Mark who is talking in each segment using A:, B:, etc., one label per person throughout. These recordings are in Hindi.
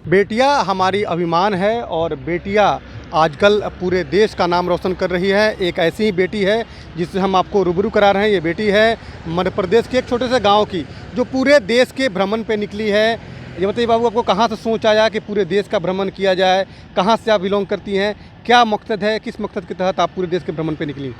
A: बेटियां हमारी अभिमान है और बेटियां आजकल पूरे देश का नाम रोशन कर रही है। एक ऐसी ही बेटी है जिससे हम आपको रूबरू करा रहे हैं। ये बेटी है मध्य प्रदेश के एक छोटे से गांव की, जो पूरे देश के भ्रमण पे निकली है। ये बताइए बाबू, आपको कहाँ से सोच आया कि पूरे देश का भ्रमण किया जाए? कहाँ से आप बिलोंग करती हैं? क्या मकसद है? किस मकसद के तहत आप पूरे देश के भ्रमण पे निकली?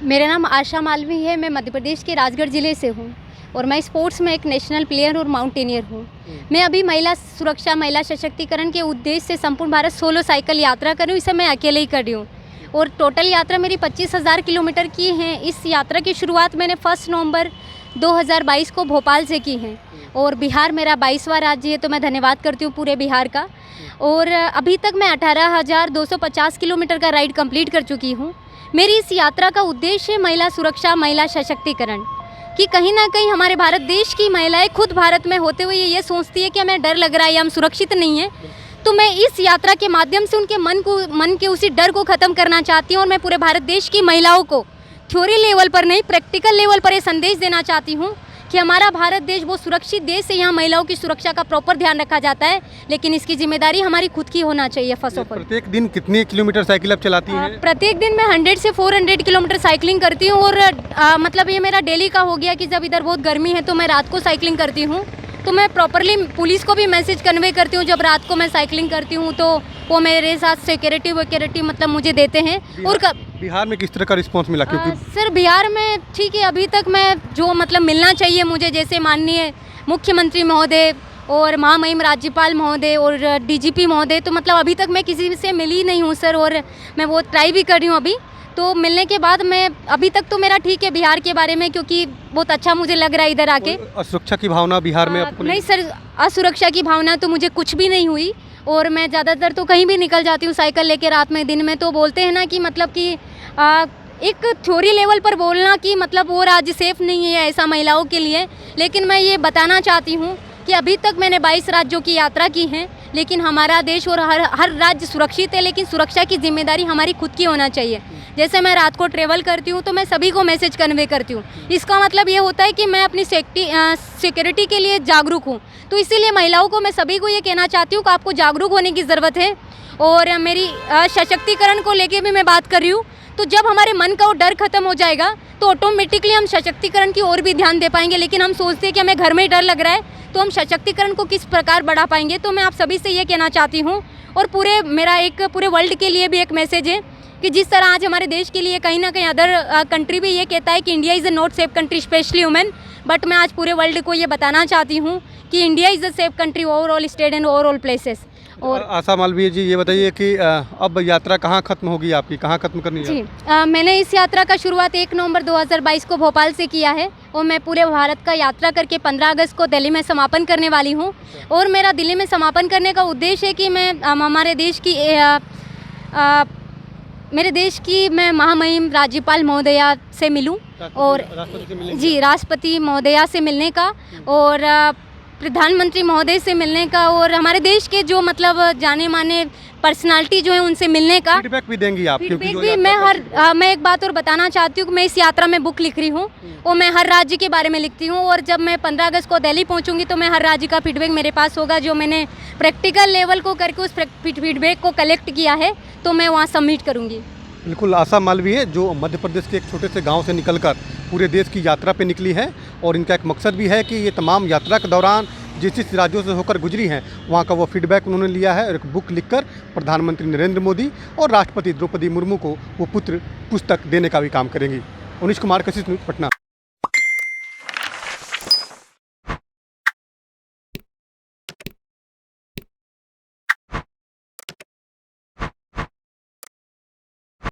B: मेरा नाम आशा मालवी है। मैं मध्य प्रदेश के राजगढ़ ज़िले से हूँ और मैं स्पोर्ट्स में एक नेशनल प्लेयर और माउंटेनियर हूँ। मैं अभी महिला सुरक्षा, महिला सशक्तिकरण के उद्देश्य से संपूर्ण भारत सोलो साइकिल यात्रा कर रही हूँ। इसे मैं अकेले ही कर रही हूँ और टोटल यात्रा मेरी 25,000 किलोमीटर की है। इस यात्रा की शुरुआत मैंने 1 नवंबर 2022 को भोपाल से की है और बिहार मेरा 22वां राज्य है, तो मैं धन्यवाद करती हूँ पूरे बिहार का। और अभी तक मैं 18,250 किलोमीटर का राइड कंप्लीट कर चुकी हूँ। मेरी इस यात्रा का उद्देश्य है महिला सुरक्षा, महिला सशक्तिकरण, कि कहीं ना कहीं हमारे भारत देश की महिलाएं खुद भारत में होते हुए ये सोचती है कि हमें डर लग रहा है या हम सुरक्षित नहीं है। तो मैं इस यात्रा के माध्यम से उनके मन के उसी डर को ख़त्म करना चाहती हूँ और मैं पूरे भारत देश की महिलाओं को थ्योरी लेवल पर नहीं, प्रैक्टिकल लेवल पर ये संदेश देना चाहती हूँ कि हमारा भारत देश वो सुरक्षित देश है। यहाँ महिलाओं की सुरक्षा का प्रॉपर ध्यान रखा जाता है, लेकिन इसकी जिम्मेदारी हमारी खुद की होना चाहिए। फर्स्ट ऑफ ऑल,
A: प्रत्येक दिन कितनी किलोमीटर साइकिल आप चलाती हैं?
B: प्रत्येक दिन मैं 100 से 400 किलोमीटर साइकिलिंग करती हूँ और मतलब ये मेरा डेली का हो गया कि जब इधर बहुत गर्मी है तो मैं रात को साइकिलिंग करती हूँ। तो मैं प्रॉपरली पुलिस को भी मैसेज कन्वे करती हूँ। जब रात को मैं साइकिलिंग करती हूँ तो वो मेरे साथ सिक्योरिटी मतलब मुझे देते हैं। और
A: बिहार में किस तरह का रिस्पांस मिला? क्योंकि
B: सर बिहार में ठीक है, अभी तक मैं जो मतलब मिलना चाहिए मुझे, जैसे माननीय मुख्यमंत्री महोदय और महामहिम राज्यपाल महोदय और डीजीपी महोदय, तो मतलब अभी तक मैं किसी से मिली नहीं हूँ सर। और मैं वो ट्राई भी कर रही हूँ अभी, तो मिलने के बाद मैं अभी तक तो मेरा ठीक है बिहार के बारे में, क्योंकि बहुत अच्छा मुझे लग रहा है इधर आके।
A: असुरक्षा की भावना बिहार में आपको
B: नहीं सर, असुरक्षा की भावना तो मुझे कुछ भी नहीं हुई। और मैं ज़्यादातर तो कहीं भी निकल जाती हूँ साइकिल लेके रात में, दिन में। तो बोलते हैं ना कि मतलब कि एक थ्योरी लेवल पर बोलना कि मतलब वो राज्य सेफ नहीं है ऐसा महिलाओं के लिए, लेकिन मैं ये बताना चाहती हूँ कि अभी तक मैंने 22 राज्यों की यात्रा की है, लेकिन हमारा देश और हर राज्य सुरक्षित है, लेकिन सुरक्षा की जिम्मेदारी हमारी खुद की होना चाहिए। जैसे मैं रात को ट्रेवल करती हूँ तो मैं सभी को मैसेज कन्वे करती हूँ। इसका मतलब ये होता है कि मैं अपनी सिक्योरिटी के लिए जागरूक हूँ। तो इसीलिए महिलाओं को मैं सभी को ये कहना चाहती हूँ कि आपको जागरूक होने की ज़रूरत है। और मेरी सशक्तिकरण को लेके भी मैं बात कर रही हूँ। तो जब हमारे मन का वो डर खत्म हो जाएगा तो ऑटोमेटिकली हम सशक्तिकरण की ओर भी ध्यान दे पाएंगे। लेकिन हम सोचते हैं कि हमें घर में ही डर लग रहा है, तो हम सशक्तिकरण को किस प्रकार बढ़ा पाएंगे। तो मैं आप सभी से ये कहना चाहती हूँ और मेरा एक पूरे वर्ल्ड के लिए भी एक मैसेज है कि जिस तरह आज हमारे देश के लिए कहीं ना कहीं अदर कंट्री भी ये कहता है कि India is a not safe country specially women, but मैं आज पूरे वर्ल्ड को ये बताना चाहती हूँ कि India is a safe country overall state and overall places. और
A: आशा मालवीय जी, ये बताइए कि अब यात्रा कहाँ खत्म होगी आपकी? कहाँ खत्म करनी है?
B: जी, मैंने इस यात्रा का शुरुआत 1 नवंबर 2022 को भोपाल से किया है और मैं पूरे भारत का यात्रा करके 15 अगस्त को दिल्ली में समापन करने वाली हूँ। और मेरा दिल्ली में समापन करने का उद्देश्य है कि मैं हमारे देश की मेरे देश की मैं महामहिम राज्यपाल महोदया से मिलूं और जी राष्ट्रपति महोदया से मिलने का और प्रधानमंत्री महोदय से मिलने का और हमारे देश के जो मतलब जाने माने पर्सनालिटी जो है उनसे मिलने का
A: फीडबैक भी देंगी आप?
B: फीडबैक भी मैं एक बात और बताना चाहती हूँ कि मैं इस यात्रा में बुक लिख रही हूँ और मैं हर राज्य के बारे में लिखती हूँ। और जब मैं 15 अगस्त को दिल्ली पहुँचूंगी तो मैं हर राज्य का फीडबैक मेरे पास होगा, जो मैंने प्रैक्टिकल लेवल को करके उस फीडबैक को कलेक्ट किया है तो मैं वहाँ सबमिट करूँगी।
A: बिल्कुल, आशा मालवीय जो मध्य प्रदेश के एक छोटे से गांव से निकलकर पूरे देश की यात्रा पे निकली है और इनका एक मकसद भी है कि ये तमाम यात्रा के दौरान जिस जिस राज्यों से होकर गुजरी हैं वहाँ का वो फीडबैक उन्होंने लिया है और एक बुक लिखकर प्रधानमंत्री नरेंद्र मोदी और राष्ट्रपति द्रौपदी मुर्मू को वो पुस्तक देने का भी काम करेंगी। उनीश कुमार, कशिश न्यूज़, पटना।